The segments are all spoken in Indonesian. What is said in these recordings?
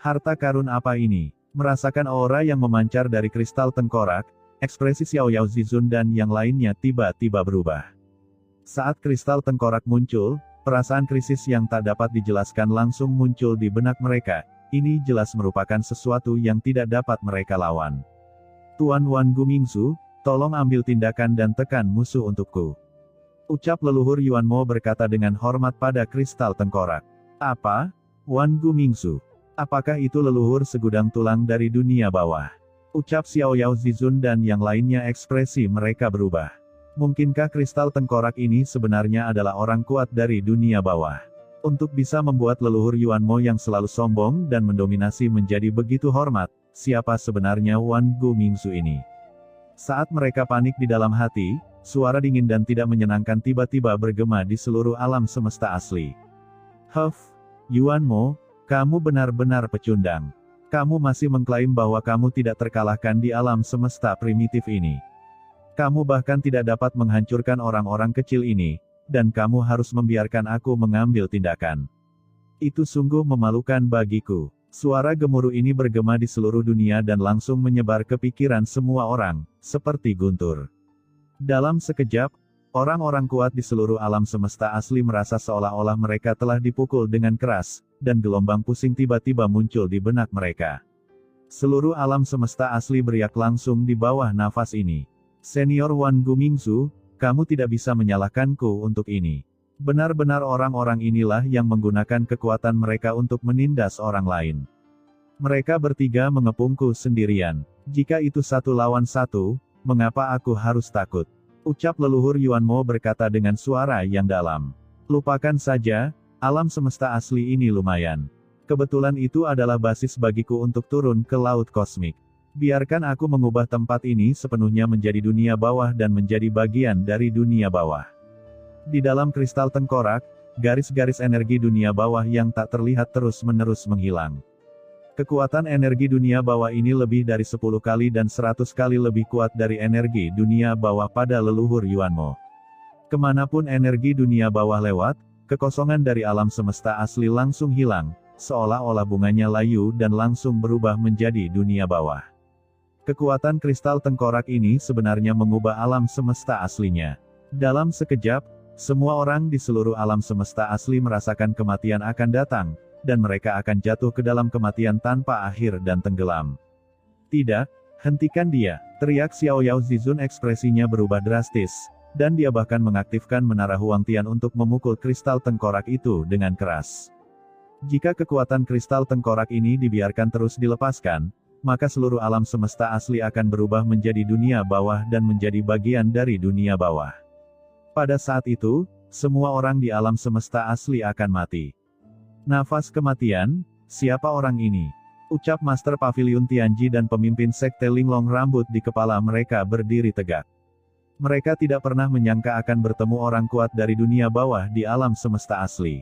Harta karun apa ini? Merasakan aura yang memancar dari kristal tengkorak, ekspresi Xiao Yao Zizun dan yang lainnya tiba-tiba berubah. Saat kristal tengkorak muncul, perasaan krisis yang tak dapat dijelaskan langsung muncul di benak mereka. Ini jelas merupakan sesuatu yang tidak dapat mereka lawan. Tuan Wan Gumingzu, tolong ambil tindakan dan tekan musuh untukku. Ucap leluhur Yuan Mo berkata dengan hormat pada kristal tengkorak. Apa? Wan Gumingzu. Apakah itu leluhur segudang tulang dari dunia bawah? Ucap Xiao Yao Zizun dan yang lainnya ekspresi mereka berubah. Mungkinkah kristal tengkorak ini sebenarnya adalah orang kuat dari dunia bawah? Untuk bisa membuat leluhur Yuan Mo yang selalu sombong dan mendominasi menjadi begitu hormat, siapa sebenarnya Wan Gumingzu ini? Saat mereka panik di dalam hati, suara dingin dan tidak menyenangkan tiba-tiba bergema di seluruh alam semesta asli. Huff, Yuan Mo, kamu benar-benar pecundang. Kamu masih mengklaim bahwa kamu tidak terkalahkan di alam semesta primitif ini. Kamu bahkan tidak dapat menghancurkan orang-orang kecil ini, dan kamu harus membiarkan aku mengambil tindakan. Itu sungguh memalukan bagiku. Suara gemuruh ini bergema di seluruh dunia dan langsung menyebar ke pikiran semua orang, seperti guntur. Dalam sekejap, orang-orang kuat di seluruh alam semesta asli merasa seolah-olah mereka telah dipukul dengan keras, dan gelombang pusing tiba-tiba muncul di benak mereka. Seluruh alam semesta asli beriak langsung di bawah nafas ini. Senior Wan Gumingzu, kamu tidak bisa menyalahkanku untuk ini. Benar-benar orang-orang inilah yang menggunakan kekuatan mereka untuk menindas orang lain. Mereka bertiga mengepungku sendirian. Jika itu 1 lawan 1, mengapa aku harus takut? Ucap leluhur Yuan Mo berkata dengan suara yang dalam. Lupakan saja, alam semesta asli ini lumayan. Kebetulan itu adalah basis bagiku untuk turun ke laut kosmik. Biarkan aku mengubah tempat ini sepenuhnya menjadi dunia bawah dan menjadi bagian dari dunia bawah. Di dalam kristal tengkorak, garis-garis energi dunia bawah yang tak terlihat terus-menerus menghilang. Kekuatan energi dunia bawah ini lebih dari 10 kali dan 100 kali lebih kuat dari energi dunia bawah pada leluhur Yuan Mo. Kemanapun energi dunia bawah lewat, kekosongan dari alam semesta asli langsung hilang, seolah-olah bunganya layu dan langsung berubah menjadi dunia bawah. Kekuatan kristal tengkorak ini sebenarnya mengubah alam semesta aslinya. Dalam sekejap, semua orang di seluruh alam semesta asli merasakan kematian akan datang, dan mereka akan jatuh ke dalam kematian tanpa akhir dan tenggelam. Tidak, hentikan dia, teriak Xiao Yao Zizun. Ekspresinya berubah drastis, dan dia bahkan mengaktifkan menara Huangtian untuk memukul kristal tengkorak itu dengan keras. Jika kekuatan kristal tengkorak ini dibiarkan terus dilepaskan, maka seluruh alam semesta asli akan berubah menjadi dunia bawah dan menjadi bagian dari dunia bawah. Pada saat itu, semua orang di alam semesta asli akan mati. Nafas kematian, siapa orang ini? Ucap Master Pavilion Tianji dan pemimpin sekte Linglong. Rambut di kepala mereka berdiri tegak. Mereka tidak pernah menyangka akan bertemu orang kuat dari dunia bawah di alam semesta asli.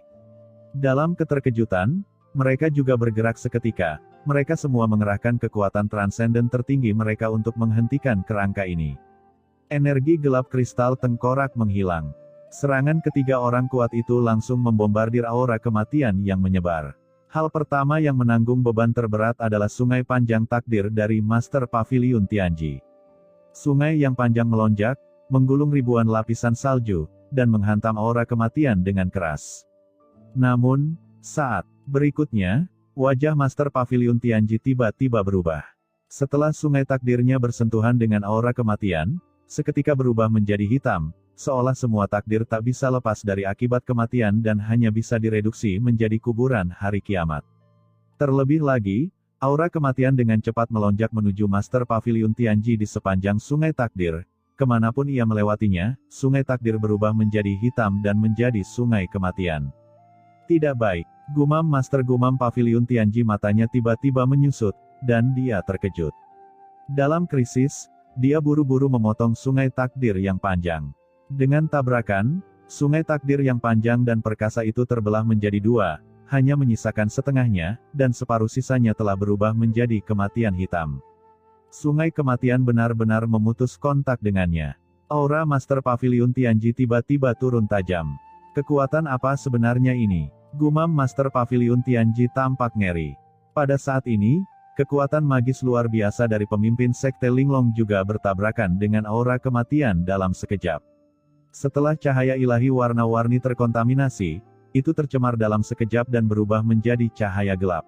Dalam keterkejutan, mereka juga bergerak seketika. Mereka semua mengerahkan kekuatan transenden tertinggi mereka untuk menghentikan kerangka ini. Energi gelap kristal tengkorak menghilang. Serangan ketiga orang kuat itu langsung membombardir aura kematian yang menyebar. Hal pertama yang menanggung beban terberat adalah sungai panjang takdir dari Master Pavilion Tianji. Sungai yang panjang melonjak, menggulung ribuan lapisan salju, dan menghantam aura kematian dengan keras. Namun, saat berikutnya, wajah Master Pavilion Tianji tiba-tiba berubah. Setelah sungai takdirnya bersentuhan dengan aura kematian, seketika berubah menjadi hitam, seolah semua takdir tak bisa lepas dari akibat kematian dan hanya bisa direduksi menjadi kuburan hari kiamat. Terlebih lagi, aura kematian dengan cepat melonjak menuju Master Pavilion Tianji di sepanjang sungai takdir. Kemanapun ia melewatinya, sungai takdir berubah menjadi hitam dan menjadi sungai kematian. Tidak baik, gumam Master Gumam Pavilion Tianji. Matanya tiba-tiba menyusut, dan dia terkejut. Dalam krisis, dia buru-buru memotong sungai takdir yang panjang. Dengan tabrakan, sungai takdir yang panjang dan perkasa itu terbelah menjadi dua, hanya menyisakan setengahnya, dan separuh sisanya telah berubah menjadi kematian hitam. Sungai kematian benar-benar memutus kontak dengannya. Aura Master Pavilion Tianji tiba-tiba turun tajam. Kekuatan apa sebenarnya ini? Gumam Master Pavilion Tianji tampak ngeri. Pada saat ini, kekuatan magis luar biasa dari pemimpin Sekte Linglong juga bertabrakan dengan aura kematian dalam sekejap. Setelah cahaya ilahi warna-warni terkontaminasi, itu tercemar dalam sekejap dan berubah menjadi cahaya gelap.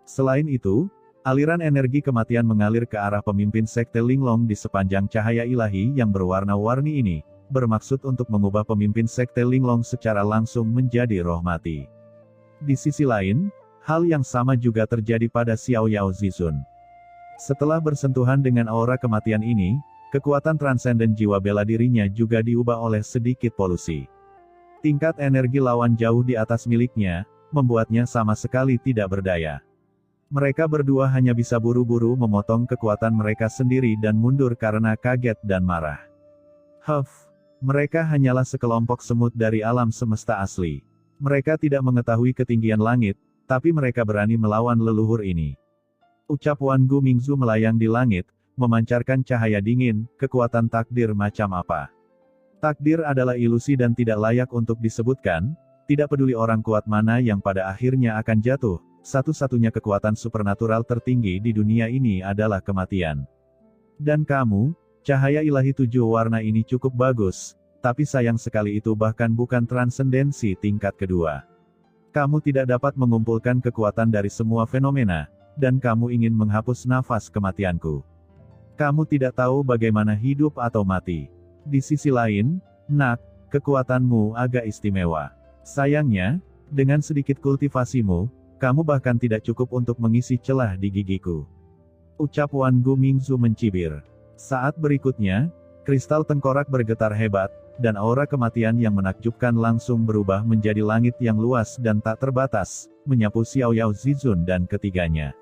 Selain itu, aliran energi kematian mengalir ke arah pemimpin Sekte Linglong di sepanjang cahaya ilahi yang berwarna-warni ini, bermaksud untuk mengubah pemimpin Sekte Linglong secara langsung menjadi roh mati. Di sisi lain, hal yang sama juga terjadi pada Xiao Yao Zizun. Setelah bersentuhan dengan aura kematian ini, kekuatan transenden jiwa bela dirinya juga diubah oleh sedikit polusi. Tingkat energi lawan jauh di atas miliknya, membuatnya sama sekali tidak berdaya. Mereka berdua hanya bisa buru-buru memotong kekuatan mereka sendiri dan mundur karena kaget dan marah. Mereka hanyalah sekelompok semut dari alam semesta asli. Mereka tidak mengetahui ketinggian langit, tapi mereka berani melawan leluhur ini. Ucap Wan Gu Mingzu melayang di langit, memancarkan cahaya dingin, kekuatan takdir macam apa. Takdir adalah ilusi dan tidak layak untuk disebutkan, tidak peduli orang kuat mana yang pada akhirnya akan jatuh, satu-satunya kekuatan supernatural tertinggi di dunia ini adalah kematian. Dan kamu, cahaya ilahi 7 warna ini cukup bagus, tapi sayang sekali itu bahkan bukan transendensi tingkat kedua. Kamu tidak dapat mengumpulkan kekuatan dari semua fenomena, dan kamu ingin menghapus nafas kematianku. Kamu tidak tahu bagaimana hidup atau mati. Di sisi lain, Nak, kekuatanmu agak istimewa. Sayangnya, dengan sedikit kultivasimu, kamu bahkan tidak cukup untuk mengisi celah di gigiku. Ucap Wan Gu Mingzu mencibir. Saat berikutnya, kristal tengkorak bergetar hebat, dan aura kematian yang menakjubkan langsung berubah menjadi langit yang luas dan tak terbatas, menyapu Xiao Yao Zizun dan ketiganya.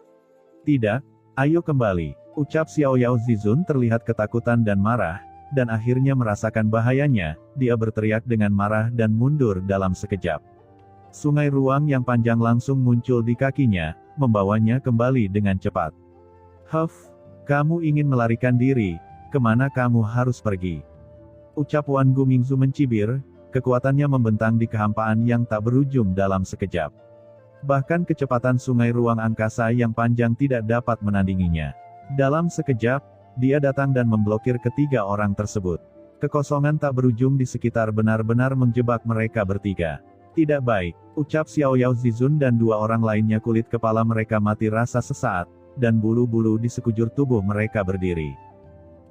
Tidak, ayo kembali, ucap Xiao Yao Zizun terlihat ketakutan dan marah, dan akhirnya merasakan bahayanya, dia berteriak dengan marah dan mundur dalam sekejap. Sungai ruang yang panjang langsung muncul di kakinya, membawanya kembali dengan cepat. Kamu ingin melarikan diri, kemana kamu harus pergi? Ucap Wan Gu Mingzu mencibir, kekuatannya membentang di kehampaan yang tak berujung dalam sekejap. Bahkan kecepatan sungai ruang angkasa yang panjang tidak dapat menandinginya. Dalam sekejap, dia datang dan memblokir ketiga orang tersebut. Kekosongan tak berujung di sekitar benar-benar menjebak mereka bertiga. Tidak baik, ucap Xiao Yao Zizun dan 2 orang lainnya kulit kepala mereka mati rasa sesaat, dan bulu-bulu di sekujur tubuh mereka berdiri.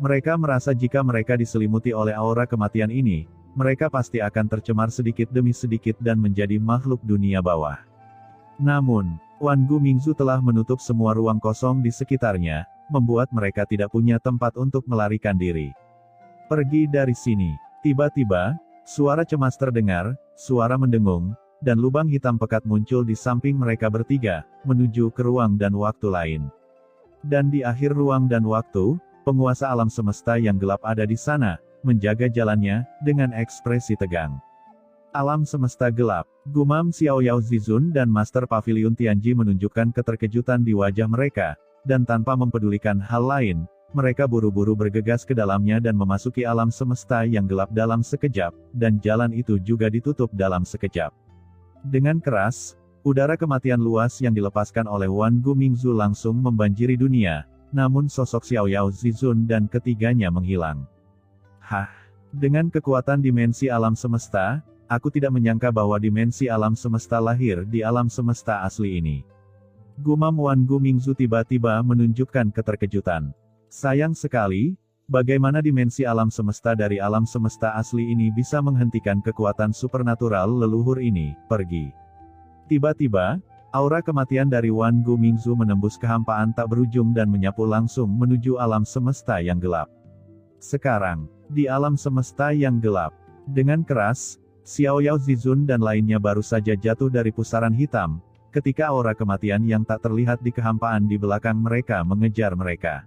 Mereka merasa jika mereka diselimuti oleh aura kematian ini, mereka pasti akan tercemar sedikit demi sedikit dan menjadi makhluk dunia bawah. Namun, Wan Gu Mingzu telah menutup semua ruang kosong di sekitarnya, membuat mereka tidak punya tempat untuk melarikan diri. Pergi dari sini. Tiba-tiba, suara cemas terdengar, suara mendengung, dan lubang hitam pekat muncul di samping mereka bertiga, menuju ke ruang dan waktu lain. Dan di akhir ruang dan waktu, penguasa alam semesta yang gelap ada di sana, menjaga jalannya, dengan ekspresi tegang. Alam semesta gelap, gumam Xiao Yao Zizun dan Master Pavilion Tianji menunjukkan keterkejutan di wajah mereka, dan tanpa mempedulikan hal lain, mereka buru-buru bergegas ke dalamnya dan memasuki alam semesta yang gelap dalam sekejap, dan jalan itu juga ditutup dalam sekejap. Dengan keras, udara kematian luas yang dilepaskan oleh Wan Gu Mingzu langsung membanjiri dunia, namun sosok Xiao Yao Zizun dan ketiganya menghilang. Dengan kekuatan dimensi alam semesta, aku tidak menyangka bahwa dimensi alam semesta lahir di alam semesta asli ini. Gumam Wan Gu Mingzu tiba-tiba menunjukkan keterkejutan. Sayang sekali, bagaimana dimensi alam semesta dari alam semesta asli ini bisa menghentikan kekuatan supernatural leluhur ini, pergi. Tiba-tiba, aura kematian dari Wan Gu Mingzu menembus kehampaan tak berujung dan menyapu langsung menuju alam semesta yang gelap. Sekarang, di alam semesta yang gelap, dengan keras, Xiao Yao Zizun dan lainnya baru saja jatuh dari pusaran hitam, ketika aura kematian yang tak terlihat di kehampaan di belakang mereka mengejar mereka.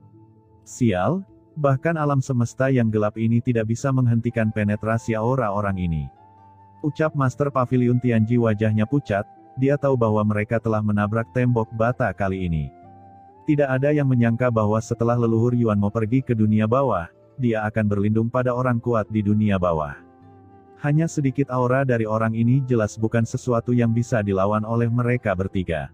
Sial, bahkan alam semesta yang gelap ini tidak bisa menghentikan penetrasi aura orang ini. Ucap Master Pavilion Tianji wajahnya pucat, dia tahu bahwa mereka telah menabrak tembok bata kali ini. Tidak ada yang menyangka bahwa setelah leluhur Yuan mau pergi ke dunia bawah, dia akan berlindung pada orang kuat di dunia bawah. Hanya sedikit aura dari orang ini jelas bukan sesuatu yang bisa dilawan oleh mereka bertiga.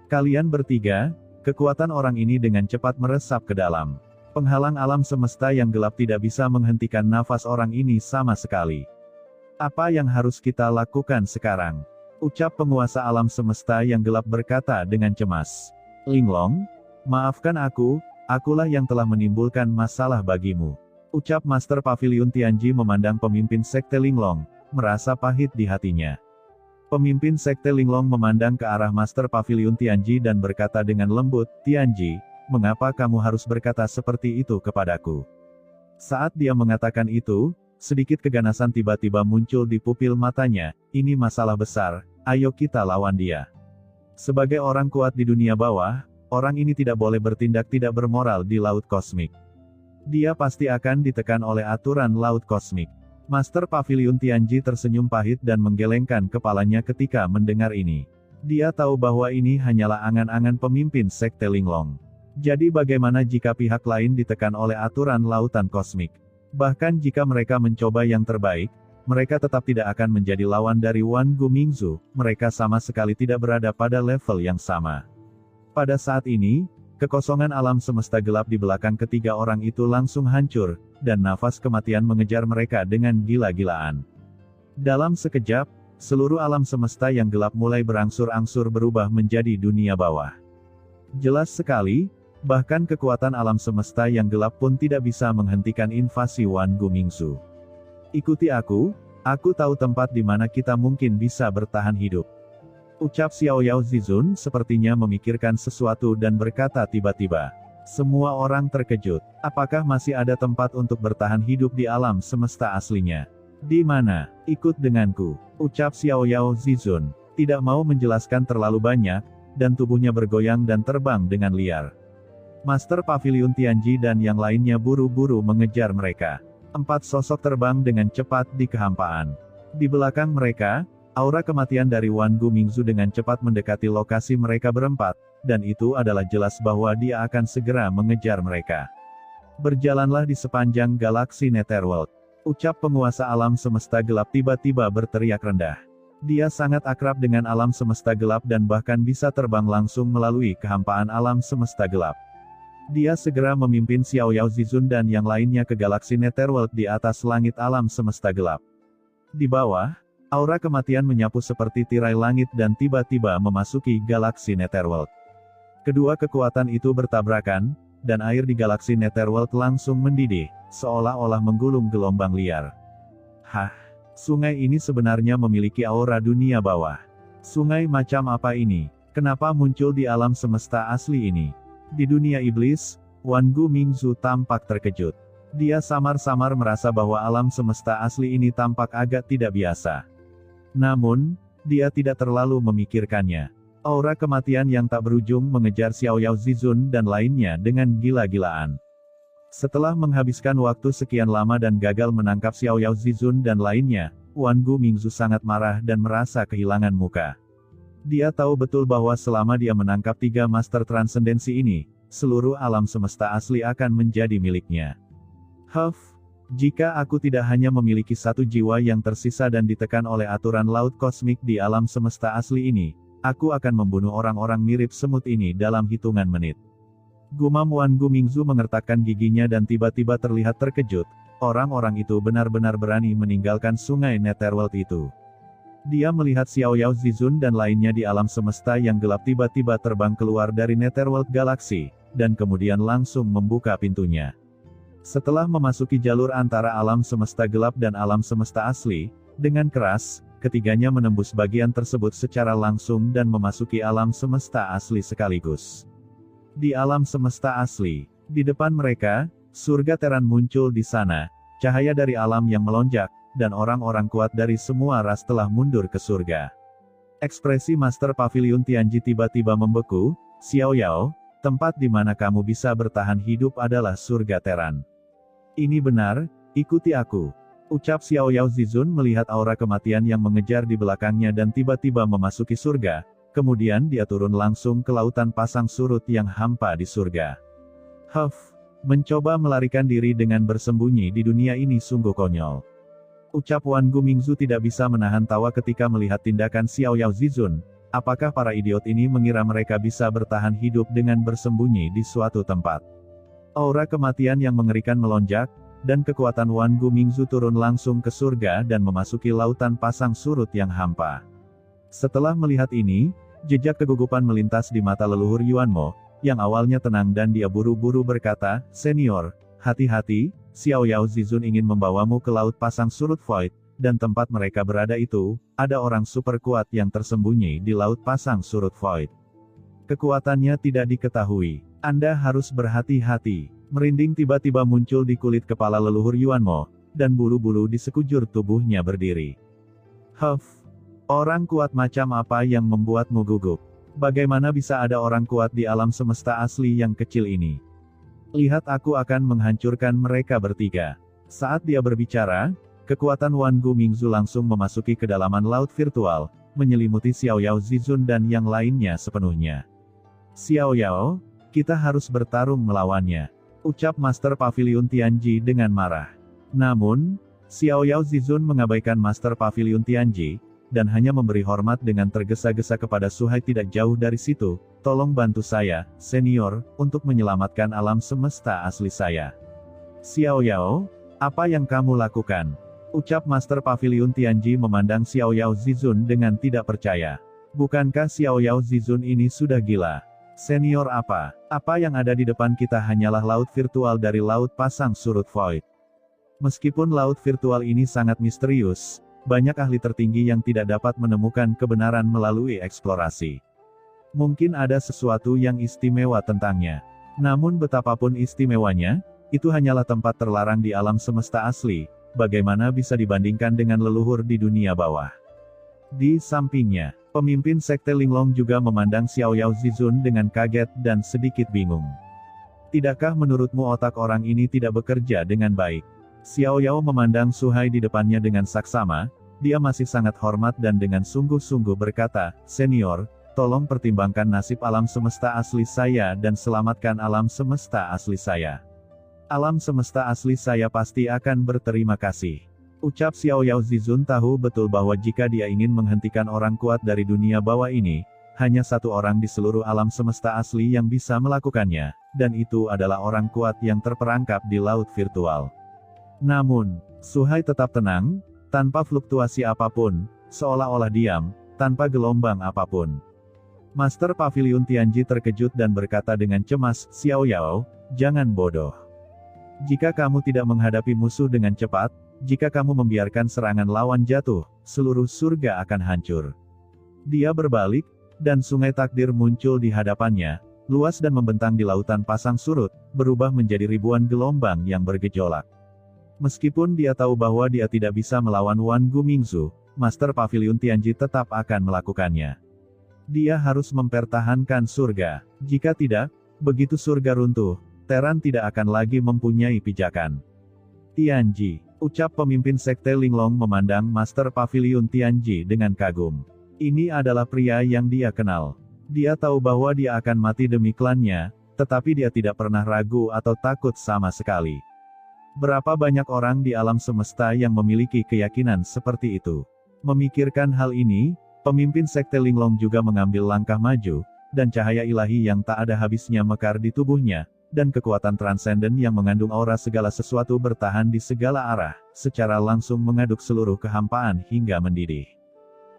Kalian bertiga, kekuatan orang ini dengan cepat meresap ke dalam. Penghalang alam semesta yang gelap tidak bisa menghentikan nafas orang ini sama sekali. Apa yang harus kita lakukan sekarang? Ucap penguasa alam semesta yang gelap berkata dengan cemas. Linglong, maafkan akulah yang telah menimbulkan masalah bagimu. Ucap Master Pavilion Tianji memandang pemimpin Sekte Linglong, merasa pahit di hatinya. Pemimpin Sekte Linglong memandang ke arah Master Pavilion Tianji dan berkata dengan lembut, Tianji, mengapa kamu harus berkata seperti itu kepadaku? Saat dia mengatakan itu, sedikit keganasan tiba-tiba muncul di pupil matanya, ini masalah besar, ayo kita lawan dia. Sebagai orang kuat di dunia bawah, orang ini tidak boleh bertindak tidak bermoral di laut kosmik. Dia pasti akan ditekan oleh aturan laut kosmik. Master Pavilion Tianji tersenyum pahit dan menggelengkan kepalanya ketika mendengar ini. Dia tahu bahwa ini hanyalah angan-angan pemimpin Sekte Linglong. Jadi bagaimana jika pihak lain ditekan oleh aturan lautan kosmik? Bahkan jika mereka mencoba yang terbaik, mereka tetap tidak akan menjadi lawan dari Wan Gumingzu, mereka sama sekali tidak berada pada level yang sama. Pada saat ini, kekosongan alam semesta gelap di belakang ketiga orang itu langsung hancur, dan nafas kematian mengejar mereka dengan gila-gilaan. Dalam sekejap, seluruh alam semesta yang gelap mulai berangsur-angsur berubah menjadi dunia bawah. Jelas sekali, bahkan kekuatan alam semesta yang gelap pun tidak bisa menghentikan invasi Wan Gumingzu. Ikuti aku tahu tempat di mana kita mungkin bisa bertahan hidup. Ucap Xiao Yao Zizun sepertinya memikirkan sesuatu dan berkata tiba-tiba. Semua orang terkejut. Apakah masih ada tempat untuk bertahan hidup di alam semesta aslinya? Di mana? Ikut denganku. Ucap Xiao Yao Zizun. Tidak mau menjelaskan terlalu banyak, dan tubuhnya bergoyang dan terbang dengan liar. Master Pavilion Tianji dan yang lainnya buru-buru mengejar mereka. 4 sosok terbang dengan cepat di kehampaan. Di belakang mereka, aura kematian dari Wan Gumingzu dengan cepat mendekati lokasi mereka berempat, dan itu adalah jelas bahwa dia akan segera mengejar mereka. Berjalanlah di sepanjang galaksi Netherworld. Ucap penguasa alam semesta gelap tiba-tiba berteriak rendah. Dia sangat akrab dengan alam semesta gelap dan bahkan bisa terbang langsung melalui kehampaan alam semesta gelap. Dia segera memimpin Xiao Yao Zizun dan yang lainnya ke galaksi Netherworld di atas langit alam semesta gelap. Di bawah, aura kematian menyapu seperti tirai langit dan tiba-tiba memasuki galaksi Netherworld. Kedua kekuatan itu bertabrakan, dan air di galaksi Netherworld langsung mendidih, seolah-olah menggulung gelombang liar. Hah, sungai ini sebenarnya memiliki aura dunia bawah. Sungai macam apa ini? Kenapa muncul di alam semesta asli ini? Di dunia iblis, Wan Gumingzu tampak terkejut. Dia samar-samar merasa bahwa alam semesta asli ini tampak agak tidak biasa. Namun, dia tidak terlalu memikirkannya. Aura kematian yang tak berujung mengejar Xiao Yao Zizun dan lainnya dengan gila-gilaan. Setelah menghabiskan waktu sekian lama dan gagal menangkap Xiao Yao Zizun dan lainnya, Wan Gumingzu sangat marah dan merasa kehilangan muka. Dia tahu betul bahwa selama dia menangkap 3 master transendensi ini, seluruh alam semesta asli akan menjadi miliknya. Jika aku tidak hanya memiliki 1 jiwa yang tersisa dan ditekan oleh aturan laut kosmik di alam semesta asli ini, aku akan membunuh orang-orang mirip semut ini dalam hitungan menit. Gumam Wan Gumingzu mengertakkan giginya dan tiba-tiba terlihat terkejut. Orang-orang itu benar-benar berani meninggalkan sungai Netherworld itu. Dia melihat Xiao Yao Zizun dan lainnya di alam semesta yang gelap tiba-tiba terbang keluar dari Netherworld Galaxy, dan kemudian langsung membuka pintunya. Setelah memasuki jalur antara alam semesta gelap dan alam semesta asli, dengan keras, ketiganya menembus bagian tersebut secara langsung dan memasuki alam semesta asli sekaligus. Di alam semesta asli, di depan mereka, surga Teran muncul di sana, cahaya dari alam yang melonjak, dan orang-orang kuat dari semua ras telah mundur ke surga. Ekspresi Master Pavilion Tianji tiba-tiba membeku. Xiao Yao, tempat di mana kamu bisa bertahan hidup adalah surga Teran. Ini benar, ikuti aku. Ucap Xiao Yao Zizun melihat aura kematian yang mengejar di belakangnya dan tiba-tiba memasuki surga, kemudian dia turun langsung ke lautan pasang surut yang hampa di surga. Mencoba melarikan diri dengan bersembunyi di dunia ini sungguh konyol. Ucap Wan Gumingzu tidak bisa menahan tawa ketika melihat tindakan Xiao Yao Zizun, Apakah para idiot ini mengira mereka bisa bertahan hidup dengan bersembunyi di suatu tempat? Aura kematian yang mengerikan melonjak, dan kekuatan Wan Gu Mingzu turun langsung ke surga dan memasuki lautan pasang surut yang hampa. Setelah melihat ini, jejak kegugupan melintas di mata leluhur Yuan Mo, yang awalnya tenang dan dia buru-buru berkata, "Senior, hati-hati, Xiao Yao Zizun ingin membawamu ke laut pasang surut Void, dan tempat mereka berada itu, ada orang super kuat yang tersembunyi di laut pasang surut Void. Kekuatannya tidak diketahui. Anda harus berhati-hati." Merinding tiba-tiba muncul di kulit kepala leluhur Yuan Mo, dan bulu-bulu di sekujur tubuhnya berdiri. "Huff, orang kuat macam apa yang membuatmu gugup? Bagaimana bisa ada orang kuat di alam semesta asli yang kecil ini? Lihat, aku akan menghancurkan mereka bertiga." Saat dia berbicara, kekuatan Wan Gu Mingzu langsung memasuki kedalaman laut virtual, menyelimuti Xiao Yao Zizun dan yang lainnya sepenuhnya. "Xiao Yao, kita harus bertarung melawannya," ucap Master Pavilion Tianji dengan marah. Namun, Xiao Yao Zizun mengabaikan Master Pavilion Tianji, dan hanya memberi hormat dengan tergesa-gesa kepada Suhai tidak jauh dari situ. "Tolong bantu saya, senior, untuk menyelamatkan alam semesta asli saya." "Xiao Yao, apa yang kamu lakukan?" ucap Master Pavilion Tianji memandang Xiao Yao Zizun dengan tidak percaya. "Bukankah Xiao Yao Zizun ini sudah gila? Senior apa? Apa yang ada di depan kita hanyalah laut virtual dari laut pasang surut Void." Meskipun laut virtual ini sangat misterius, banyak ahli tertinggi yang tidak dapat menemukan kebenaran melalui eksplorasi. Mungkin ada sesuatu yang istimewa tentangnya. Namun betapapun istimewanya, itu hanyalah tempat terlarang di alam semesta asli, bagaimana bisa dibandingkan dengan leluhur di dunia bawah. Di sampingnya, pemimpin Sekte Linglong juga memandang Xiao Yao Zizun dengan kaget dan sedikit bingung. "Tidakkah menurutmu otak orang ini tidak bekerja dengan baik?" Xiao Yao memandang Suhai di depannya dengan saksama, dia masih sangat hormat dan dengan sungguh-sungguh berkata, "Senior, tolong pertimbangkan nasib alam semesta asli saya dan selamatkan alam semesta asli saya. Alam semesta asli saya pasti akan berterima kasih." Ucap Xiao Yao Zizun tahu betul bahwa jika dia ingin menghentikan orang kuat dari dunia bawah ini, hanya satu orang di seluruh alam semesta asli yang bisa melakukannya, dan itu adalah orang kuat yang terperangkap di laut virtual. Namun, Suhai tetap tenang, tanpa fluktuasi apapun, seolah-olah diam, tanpa gelombang apapun. Master Pavilion Tianji terkejut dan berkata dengan cemas, "Xiao Yao, jangan bodoh. Jika kamu tidak menghadapi musuh dengan cepat, jika kamu membiarkan serangan lawan jatuh, seluruh surga akan hancur." Dia berbalik, dan sungai takdir muncul di hadapannya, luas dan membentang di lautan pasang surut, berubah menjadi ribuan gelombang yang bergejolak. Meskipun dia tahu bahwa dia tidak bisa melawan Wan Gu Mingzu, Master Pavilion Tianji tetap akan melakukannya. Dia harus mempertahankan surga. Jika tidak, begitu surga runtuh, Teran tidak akan lagi mempunyai pijakan. "Tianji," ucap pemimpin Sekte Linglong memandang Master Pavilion Tianji dengan kagum. Ini adalah pria yang dia kenal. Dia tahu bahwa dia akan mati demi klannya, tetapi dia tidak pernah ragu atau takut sama sekali. Berapa banyak orang di alam semesta yang memiliki keyakinan seperti itu? Memikirkan hal ini, pemimpin Sekte Linglong juga mengambil langkah maju, dan cahaya ilahi yang tak ada habisnya mekar di tubuhnya, dan kekuatan transenden yang mengandung aura segala sesuatu bertahan di segala arah, secara langsung mengaduk seluruh kehampaan hingga mendidih.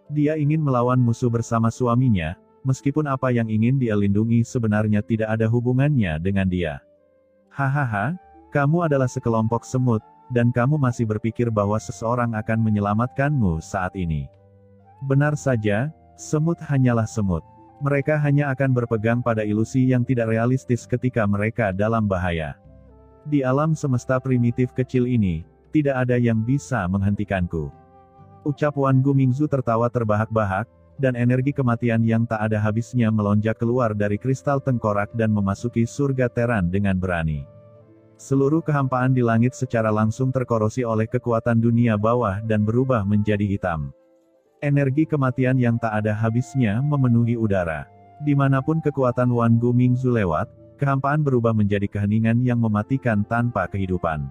Dia ingin melawan musuh bersama suaminya, meskipun apa yang ingin dia lindungi sebenarnya tidak ada hubungannya dengan dia. "Hahaha, kamu adalah sekelompok semut, dan kamu masih berpikir bahwa seseorang akan menyelamatkanmu saat ini. Benar saja, semut hanyalah semut. Mereka hanya akan berpegang pada ilusi yang tidak realistis ketika mereka dalam bahaya. Di alam semesta primitif kecil ini, tidak ada yang bisa menghentikanku." Ucap Wan Gu Mingzu tertawa terbahak-bahak, dan energi kematian yang tak ada habisnya melonjak keluar dari kristal tengkorak dan memasuki surga Teran dengan berani. Seluruh kehampaan di langit secara langsung terkorosi oleh kekuatan dunia bawah dan berubah menjadi hitam. Energi kematian yang tak ada habisnya memenuhi udara. Dimanapun kekuatan Wan Gu Mingzu lewat, kehampaan berubah menjadi keheningan yang mematikan tanpa kehidupan.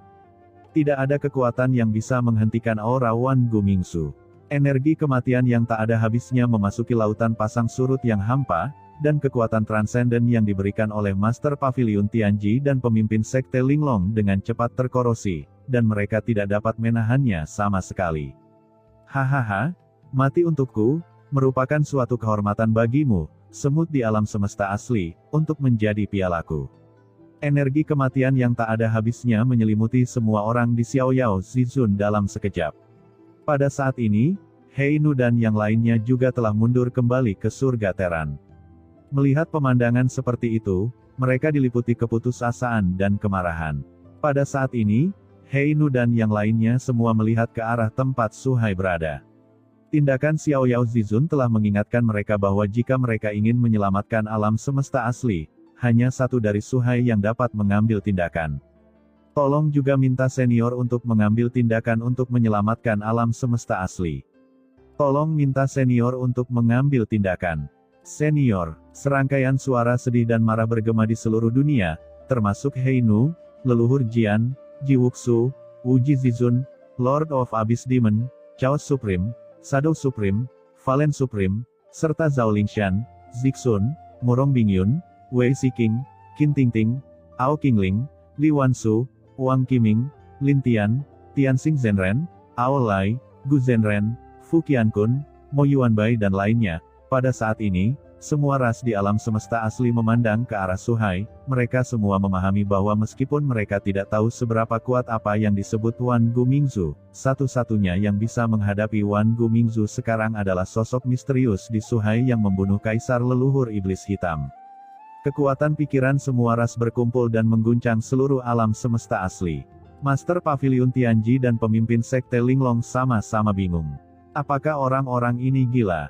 Tidak ada kekuatan yang bisa menghentikan aura Wan Gu Mingzu. Energi kematian yang tak ada habisnya memasuki lautan pasang surut yang hampa, dan kekuatan transenden yang diberikan oleh Master Pavilion Tianji dan pemimpin Sekte Linglong dengan cepat terkorosi, dan mereka tidak dapat menahannya sama sekali. Hahaha, mati untukku, merupakan suatu kehormatan bagimu, semut di alam semesta asli, untuk menjadi pialaku. Energi kematian yang tak ada habisnya menyelimuti semua orang di Xiaoyao Zizun dalam sekejap. Pada saat ini, Heinu dan yang lainnya juga telah mundur kembali ke surga Teran. Melihat pemandangan seperti itu, mereka diliputi keputusasaan dan kemarahan. Pada saat ini, Heinu dan yang lainnya semua melihat ke arah tempat Suhai berada. Tindakan Xiaoyao Zizun telah mengingatkan mereka bahwa jika mereka ingin menyelamatkan alam semesta asli, hanya satu dari Suhai yang dapat mengambil tindakan. Tolong juga minta senior untuk mengambil tindakan untuk menyelamatkan alam semesta asli. Tolong minta senior untuk mengambil tindakan. Senior, serangkaian suara sedih dan marah bergema di seluruh dunia, termasuk Heinu, leluhur Jian, Jiwuxu, Wuji Zizun, Lord of Abyss Demon, Chaos Supreme, Shadow Supreme, Valen Supreme, serta Zhao Lingshan, Zixun, Murong Bingyun, Wei Siking, Qin Tingting, Ao Qingling, Li Wansu, Wang Qiming, Lin Tian, Tianxing Zhenren, Ao Lai, Gu Zhenren, Fu Qiankun, Mo Yuanbai dan lainnya. Pada saat ini, semua ras di alam semesta asli memandang ke arah Suhai, mereka semua memahami bahwa meskipun mereka tidak tahu seberapa kuat apa yang disebut Wan Gu Mingzu, satu-satunya yang bisa menghadapi Wan Gu Mingzu sekarang adalah sosok misterius di Suhai yang membunuh kaisar leluhur iblis hitam. Kekuatan pikiran semua ras berkumpul dan mengguncang seluruh alam semesta asli. Master Pavilion Tianji dan pemimpin Sekte Linglong sama-sama bingung. Apakah orang-orang ini gila?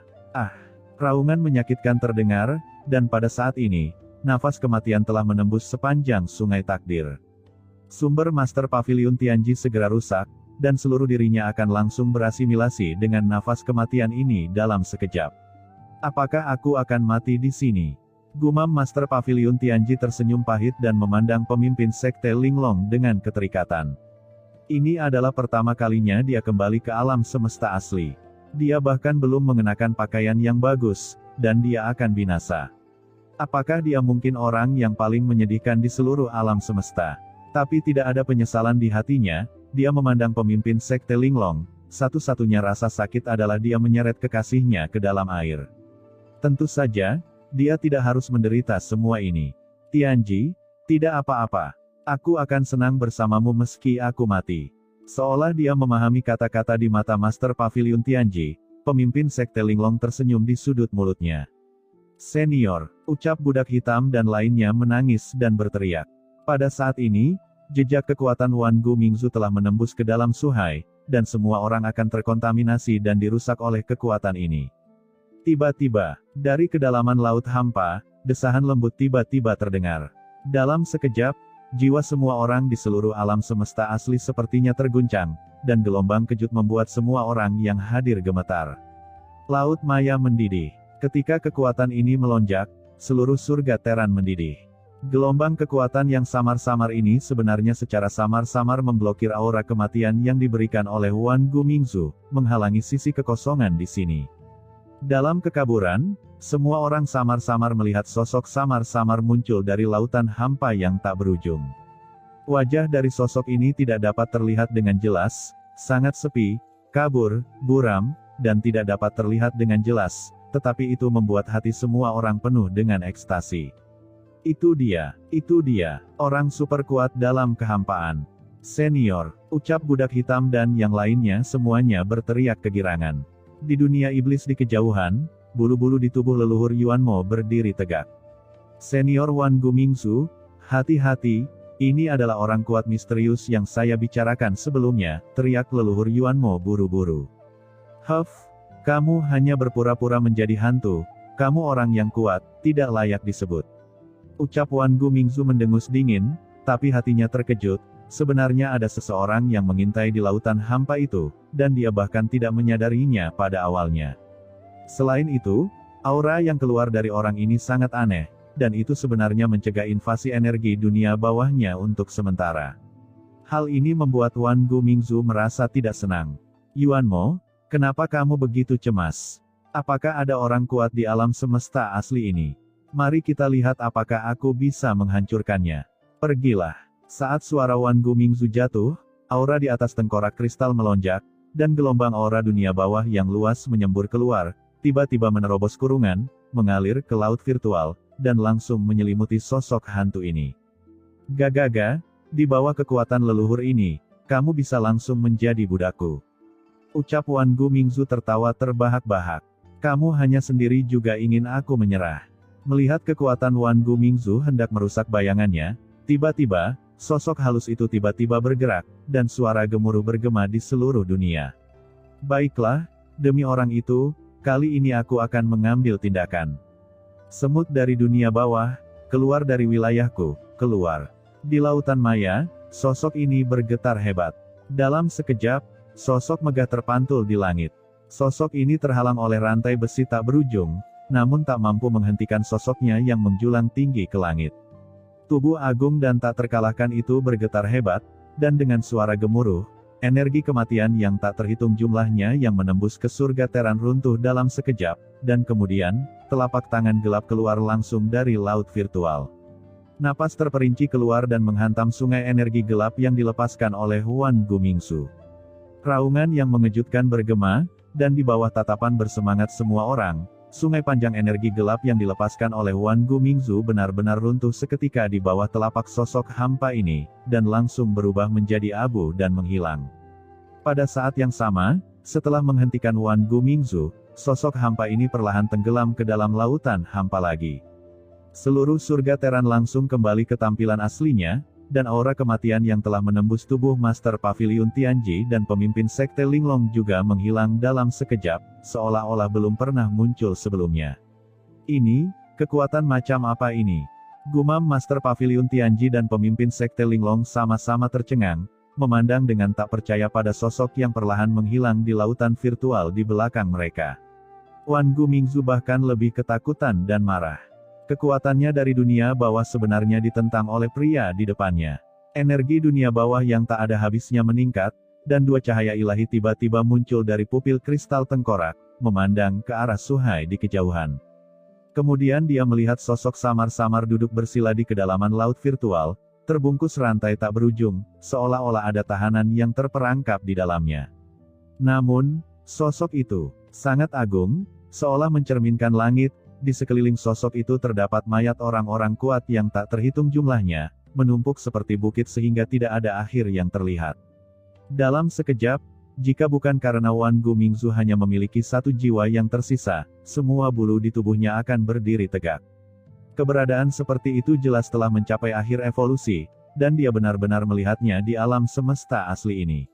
Raungan menyakitkan terdengar, dan pada saat ini, nafas kematian telah menembus sepanjang sungai takdir. Sumber Master Pavilion Tianji segera rusak, dan seluruh dirinya akan langsung berasimilasi dengan nafas kematian ini dalam sekejap. Apakah aku akan mati di sini? Gumam Master Pavilion Tianji tersenyum pahit dan memandang pemimpin Sekte Linglong dengan keterikatan. Ini adalah pertama kalinya dia kembali ke alam semesta asli. Dia bahkan belum mengenakan pakaian yang bagus, dan dia akan binasa. Apakah dia mungkin orang yang paling menyedihkan di seluruh alam semesta? Tapi tidak ada penyesalan di hatinya, dia memandang pemimpin Sekte Linglong, satu-satunya rasa sakit adalah dia menyeret kekasihnya ke dalam air. Tentu saja, dia tidak harus menderita semua ini. Tianji, tidak apa-apa. Aku akan senang bersamamu meski aku mati. Seolah dia memahami kata-kata di mata Master Pavilion Tianji, pemimpin Sekte Linglong tersenyum di sudut mulutnya. Senior, ucap budak hitam dan lainnya menangis dan berteriak. Pada saat ini, jejak kekuatan Wan Gu Mingzu telah menembus ke dalam Suhai, dan semua orang akan terkontaminasi dan dirusak oleh kekuatan ini. Tiba-tiba, dari kedalaman laut hampa, desahan lembut tiba-tiba terdengar. Dalam sekejap, jiwa semua orang di seluruh alam semesta asli sepertinya terguncang, dan gelombang kejut membuat semua orang yang hadir gemetar. Laut maya mendidih. Ketika kekuatan ini melonjak, seluruh surga Teran mendidih. Gelombang kekuatan yang samar-samar ini sebenarnya secara samar-samar memblokir aura kematian yang diberikan oleh Wan Gu Mingzu, menghalangi sisi kekosongan di sini. Dalam kekaburan, semua orang samar-samar melihat sosok samar-samar muncul dari lautan hampa yang tak berujung. Wajah dari sosok ini tidak dapat terlihat dengan jelas, sangat sepi, kabur, buram, dan tidak dapat terlihat dengan jelas, tetapi itu membuat hati semua orang penuh dengan ekstasi. Itu dia, orang super kuat dalam kehampaan. Senior, ucap budak hitam dan yang lainnya semuanya berteriak kegirangan. Di dunia iblis di kejauhan, bulu-bulu di tubuh leluhur Yuanmo berdiri tegak. Senior Wan Gu Mingzu, hati-hati, ini adalah orang kuat misterius yang saya bicarakan sebelumnya, teriak leluhur Yuanmo buru-buru. Huff, kamu hanya berpura-pura menjadi hantu, kamu orang yang kuat, tidak layak disebut. Ucap Wan Gu Mingzu mendengus dingin, tapi hatinya terkejut. Sebenarnya ada seseorang yang mengintai di lautan hampa itu, dan dia bahkan tidak menyadarinya pada awalnya. Selain itu, aura yang keluar dari orang ini sangat aneh, dan itu sebenarnya mencegah invasi energi dunia bawahnya untuk sementara. Hal ini membuat Wan Gu Mingzu merasa tidak senang. Yuanmo, Kenapa kamu begitu cemas? Apakah ada orang kuat di alam semesta asli ini? Mari kita lihat apakah aku bisa menghancurkannya. Pergilah. Saat suara Wan Gumingzu jatuh, aura di atas tengkorak kristal melonjak, dan gelombang aura dunia bawah yang luas menyembur keluar, tiba-tiba menerobos kurungan, mengalir ke laut virtual, dan langsung menyelimuti sosok hantu ini. Gagaga, di bawah kekuatan leluhur ini, kamu bisa langsung menjadi budakku. Ucap Wan Gumingzu tertawa terbahak-bahak. Kamu hanya sendiri juga ingin aku menyerah. Melihat kekuatan Wan Gumingzu hendak merusak bayangannya, tiba-tiba, sosok halus itu tiba-tiba bergerak, dan suara gemuruh bergema di seluruh dunia. Baiklah, demi orang itu, kali ini aku akan mengambil tindakan. Semut dari dunia bawah, keluar dari wilayahku, keluar. Di lautan maya, sosok ini bergetar hebat. Dalam sekejap, sosok megah terpantul di langit. Sosok ini terhalang oleh rantai besi tak berujung, namun tak mampu menghentikan sosoknya yang menjulang tinggi ke langit. Tubuh agung dan tak terkalahkan itu bergetar hebat, dan dengan suara gemuruh, energi kematian yang tak terhitung jumlahnya yang menembus ke surga Teran runtuh dalam sekejap, dan kemudian, telapak tangan gelap keluar langsung dari laut virtual. Napas terperinci keluar dan menghantam sungai energi gelap yang dilepaskan oleh Wan Gumingzu. Raungan yang mengejutkan bergema, dan di bawah tatapan bersemangat semua orang, sungai panjang energi gelap yang dilepaskan oleh Wan Gumingzu benar-benar runtuh seketika di bawah telapak sosok hampa ini, dan langsung berubah menjadi abu dan menghilang. Pada saat yang sama, setelah menghentikan Wan Gumingzu, sosok hampa ini perlahan tenggelam ke dalam lautan hampa lagi. Seluruh surga Teran langsung kembali ke tampilan aslinya, dan aura kematian yang telah menembus tubuh Master Pavilion Tianji dan pemimpin Sekte Linglong juga menghilang dalam sekejap, seolah-olah belum pernah muncul sebelumnya. Ini, kekuatan macam apa ini? Gumam Master Pavilion Tianji dan pemimpin Sekte Linglong sama-sama tercengang, memandang dengan tak percaya pada sosok yang perlahan menghilang di lautan virtual di belakang mereka. Wan Gumingzu bahkan lebih ketakutan dan marah. Kekuatannya dari dunia bawah sebenarnya ditentang oleh pria di depannya. Energi dunia bawah yang tak ada habisnya meningkat, dan dua cahaya ilahi tiba-tiba muncul dari pupil kristal tengkorak, memandang ke arah Suhai di kejauhan. Kemudian dia melihat sosok samar-samar duduk bersila di kedalaman laut virtual, terbungkus rantai tak berujung, seolah-olah ada tahanan yang terperangkap di dalamnya. Namun, sosok itu sangat agung, seolah mencerminkan langit. Di sekeliling sosok itu terdapat mayat orang-orang kuat yang tak terhitung jumlahnya, menumpuk seperti bukit sehingga tidak ada akhir yang terlihat. Dalam sekejap, jika bukan karena Wan Gumingzu hanya memiliki satu jiwa yang tersisa, semua bulu di tubuhnya akan berdiri tegak. Keberadaan seperti itu jelas telah mencapai akhir evolusi, dan dia benar-benar melihatnya di alam semesta asli ini.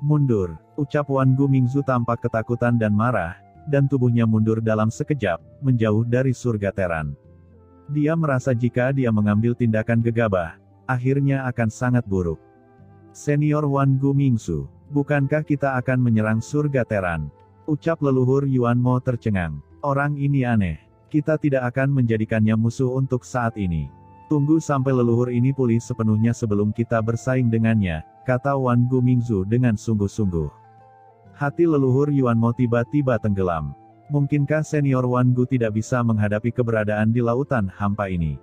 Mundur, ucap Wan Gumingzu tampak ketakutan dan marah, dan tubuhnya mundur dalam sekejap, menjauh dari surga Teran. Dia merasa jika dia mengambil tindakan gegabah, akhirnya akan sangat buruk. Senior Wan Gumingzu, bukankah kita akan menyerang surga Teran? Ucap leluhur Yuan Mo tercengang. Orang ini aneh. Kita tidak akan menjadikannya musuh untuk saat ini. Tunggu sampai leluhur ini pulih sepenuhnya sebelum kita bersaing dengannya, kata Wan Gumingzu dengan sungguh-sungguh. Hati leluhur Yuan Mo tiba-tiba tenggelam. Mungkinkah senior Wan Gu tidak bisa menghadapi keberadaan di lautan hampa ini?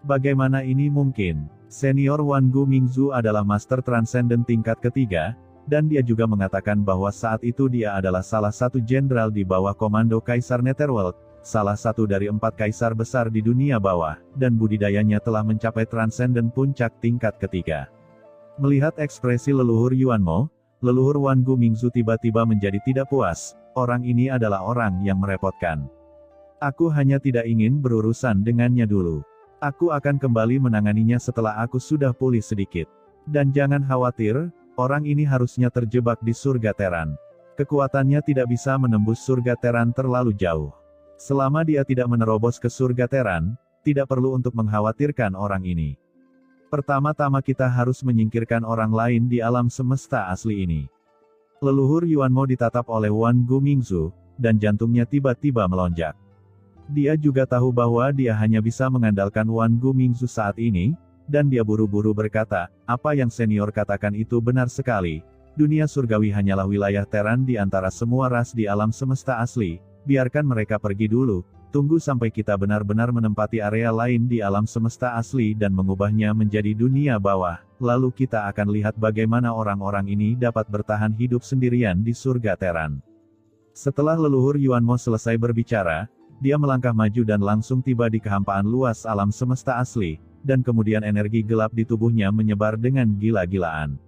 Bagaimana ini mungkin? Senior Wan Gumingzu adalah master transenden tingkat ketiga, dan dia juga mengatakan bahwa saat itu dia adalah salah satu jenderal di bawah komando Kaisar Netherworld, salah satu dari 4 kaisar besar di dunia bawah, dan budidayanya telah mencapai transenden puncak tingkat ketiga. Melihat ekspresi leluhur Yuan Mo, leluhur Wan Gumingzu tiba-tiba menjadi tidak puas. Orang ini adalah orang yang merepotkan. Aku hanya tidak ingin berurusan dengannya dulu. Aku akan kembali menanganinya setelah aku sudah pulih sedikit. Dan jangan khawatir, orang ini harusnya terjebak di surga Teran. Kekuatannya tidak bisa menembus surga Teran terlalu jauh. Selama dia tidak menerobos ke surga Teran, tidak perlu untuk mengkhawatirkan orang ini. Pertama-tama kita harus menyingkirkan orang lain di alam semesta asli ini. Leluhur Yuan Mo ditatap oleh Wan Gumingzu, dan jantungnya tiba-tiba melonjak. Dia juga tahu bahwa dia hanya bisa mengandalkan Wan Gumingzu saat ini, dan dia buru-buru berkata, apa yang senior katakan itu benar sekali. Dunia surgawi hanyalah wilayah Teran di antara semua ras di alam semesta asli, biarkan mereka pergi dulu, tunggu sampai kita benar-benar menempati area lain di alam semesta asli dan mengubahnya menjadi dunia bawah, lalu kita akan lihat bagaimana orang-orang ini dapat bertahan hidup sendirian di surga Teran. Setelah leluhur Yuan Mo selesai berbicara, dia melangkah maju dan langsung tiba di kehampaan luas alam semesta asli, dan kemudian energi gelap di tubuhnya menyebar dengan gila-gilaan.